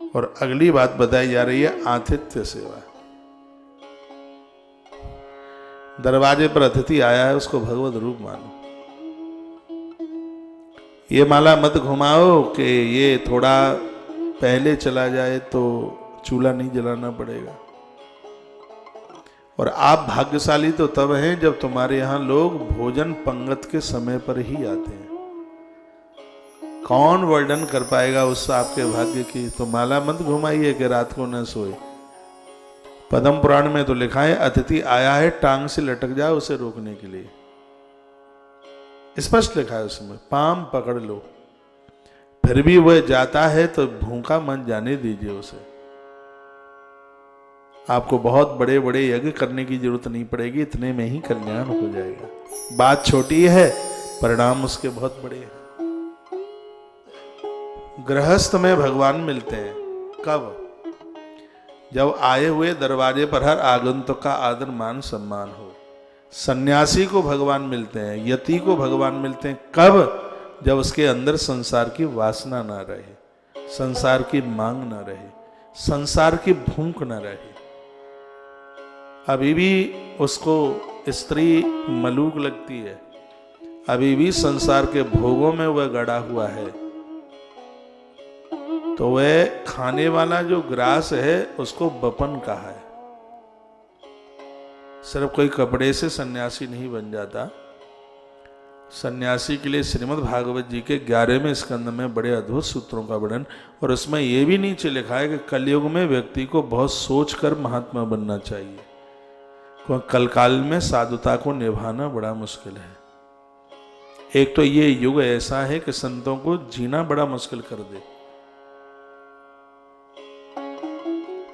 और अगली बात बताई जा रही है आतिथ्य सेवा। दरवाजे पर अतिथि आया है, उसको भगवत रूप मानो। ये माला मत घुमाओ कि ये थोड़ा पहले चला जाए तो चूल्हा नहीं जलाना पड़ेगा। और आप भाग्यशाली तो तब हैं जब तुम्हारे यहां लोग भोजन पंगत के समय पर ही आते हैं। कौन वर्णन कर पाएगा उस आपके भाग्य की। तो माला मत घुमाइए कि रात को न सोए। पद्म पुराण में तो लिखा है अतिथि आया है टांग से लटक जाओ उसे रोकने के लिए, स्पष्ट लिखा है उसमें, पाम पकड़ लो। फिर भी वह जाता है तो भूखा मन जाने दीजिए उसे। आपको बहुत बड़े बड़े यज्ञ करने की जरूरत नहीं पड़ेगी, इतने में ही कल्याण हो जाएगा। बात छोटी है, परिणाम उसके बहुत बड़े हैं। गृहस्थ में भगवान मिलते हैं कब? जब आए हुए दरवाजे पर हर आगंतुक का आदर मान सम्मान हो। सन्यासी को भगवान मिलते हैं, यति को भगवान मिलते हैं कब? जब उसके अंदर संसार की वासना ना रहे, संसार की मांग ना रहे, संसार की भूख ना रहे। अभी भी उसको स्त्री मलूक लगती है, अभी भी संसार के भोगों में वह गड़ा हुआ है, तो वह खाने वाला जो ग्रास है उसको बपन कहा है। सिर्फ कोई कपड़े से सन्यासी नहीं बन जाता। सन्यासी के लिए श्रीमद् भागवत जी के 11वें स्कंद में बड़े अद्भुत सूत्रों का वर्णन, और उसमें यह भी नीचे लिखा है कि कलयुग में व्यक्ति को बहुत सोच कर महात्मा बनना चाहिए, क्योंकि कलकाल में साधुता को निभाना बड़ा मुश्किल है। एक तो ये युग ऐसा है कि संतों को जीना बड़ा मुश्किल कर दे।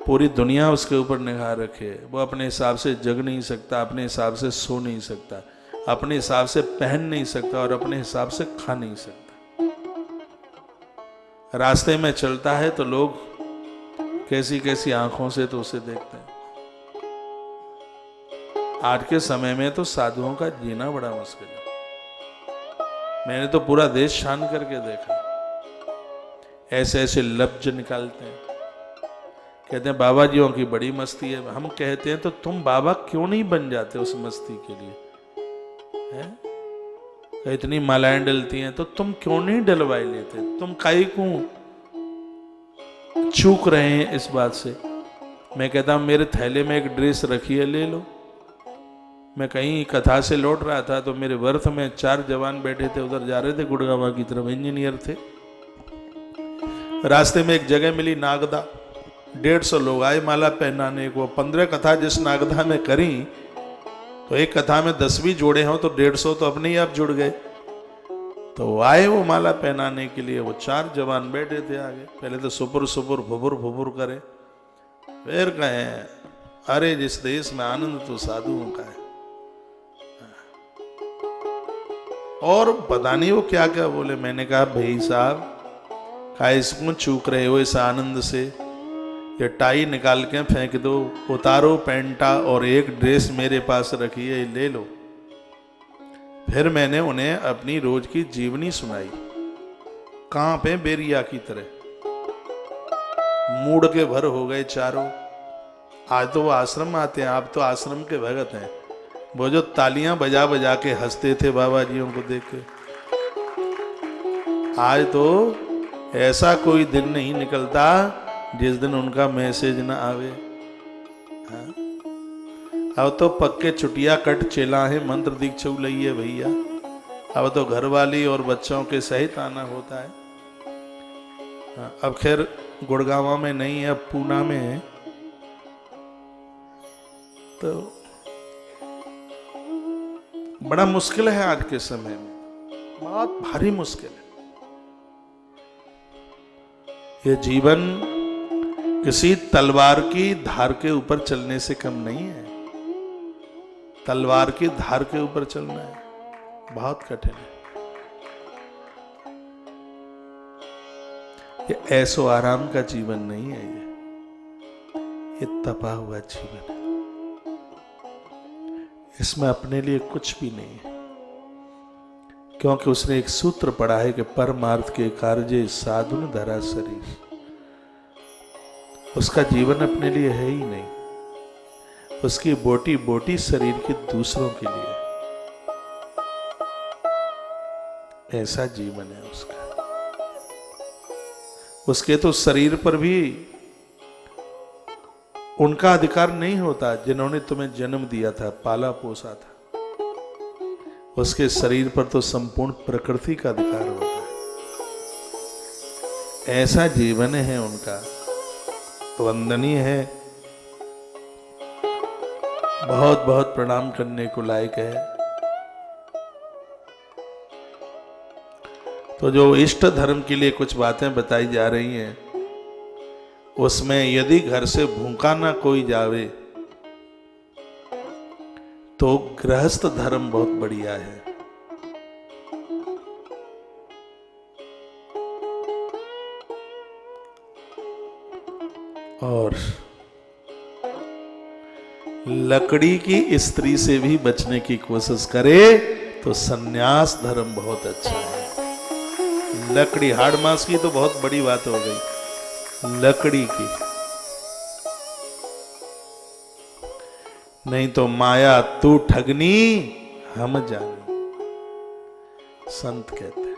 पूरी दुनिया उसके ऊपर निगाह रखे, वो अपने हिसाब से जग नहीं सकता, अपने हिसाब से सो नहीं सकता, अपने हिसाब से पहन नहीं सकता और अपने हिसाब से खा नहीं सकता। रास्ते में चलता है तो लोग कैसी कैसी आंखों से तो उसे देखते हैं। आज के समय में तो साधुओं का जीना बड़ा मुश्किल है। मैंने तो पूरा देश छान करके देखा, ऐसे ऐसे लफ्ज निकालते हैं, कहते हैं बाबा जीओं की बड़ी मस्ती है। हम कहते हैं तो तुम बाबा क्यों नहीं बन जाते उस मस्ती के लिए? है? इतनी मालाएं डलती हैं तो तुम क्यों नहीं डलवाई लेते? तुम काहे को चूक रहे हैं इस बात से? मैं कहता हूं मेरे थैले में एक ड्रेस रखी है, ले लो। मैं कहीं कथा से लौट रहा था तो मेरे वर्थ में 4 जवान बैठे थे, उधर जा रहे थे गुड़गावा की तरफ, इंजीनियर थे। रास्ते में एक जगह मिली नागदा, 150 लोग आए माला पहनाने को। 15 कथा जिस नागदा में करी तो एक कथा में 10 भी जोड़े हों तो 150 तो अपने ही आप जुड़ गए। तो आए वो माला पहनाने के लिए, वो 4 जवान बैठे थे आगे। पहले तो सुपुर सुपुर भुपुर भुपुर करे, फिर कहे अरे जिस देश में आनंद तो साधुओं का है। और पता नहीं वो क्या क्या बोले। मैंने कहा भाई साहब का इसको चूक रहे हो इस आनंद से? ये टाई निकाल के फेंक दो, उतारो पैंटा और एक ड्रेस मेरे पास रखी है, ले लो। फिर मैंने उन्हें अपनी रोज की जीवनी सुनाई। कांपे बेरिया की तरह, मूड के भर हो गए चारों। आज तो वो आश्रम आते हैं, आप तो आश्रम के भगत हैं। वो जो तालियां बजा बजा के हंसते थे बाबा जियों को देख के, आज तो ऐसा कोई दिन नहीं निकलता जिस दिन उनका मैसेज ना आवे। हाँ? अब तो पक्के चुटिया कट चेला है, मंत्र दीक्षु लइए भैया। अब तो घरवाली और बच्चों के सहित आना होता है। हाँ, अब खैर गुड़गांव में नहीं है, अब पूना में है। तो बड़ा मुश्किल है आज के समय में, बहुत भारी मुश्किल है। ये जीवन किसी तलवार की धार के ऊपर चलने से कम नहीं है। तलवार की धार के ऊपर चलना है, बहुत कठिन है। ये ऐसो आराम का जीवन नहीं है, ये तपा हुआ जीवन है। इसमें अपने लिए कुछ भी नहीं है, क्योंकि उसने एक सूत्र पढ़ा है कि परमार्थ के कार्य साधुन धरा शरीर। उसका जीवन अपने लिए है ही नहीं, उसकी बोटी बोटी शरीर की दूसरों के लिए, ऐसा जीवन है उसका। उसके तो शरीर पर भी उनका अधिकार नहीं होता जिन्होंने तुम्हें जन्म दिया था, पाला पोसा था। उसके शरीर पर तो संपूर्ण प्रकृति का अधिकार होता है। ऐसा जीवन है उनका, वंदनीय है, बहुत बहुत प्रणाम करने को लायक है। तो जो इष्ट धर्म के लिए कुछ बातें बताई जा रही हैं, उसमें यदि घर से भूखा ना कोई जावे तो गृहस्थ धर्म बहुत बढ़िया है। और लकड़ी की स्त्री से भी बचने की कोशिश करे तो सन्यास धर्म बहुत अच्छा है। लकड़ी, हाड़ मांस की तो बहुत बड़ी बात हो गई, लकड़ी की नहीं तो माया तू ठगनी हम जानी, संत कहते हैं।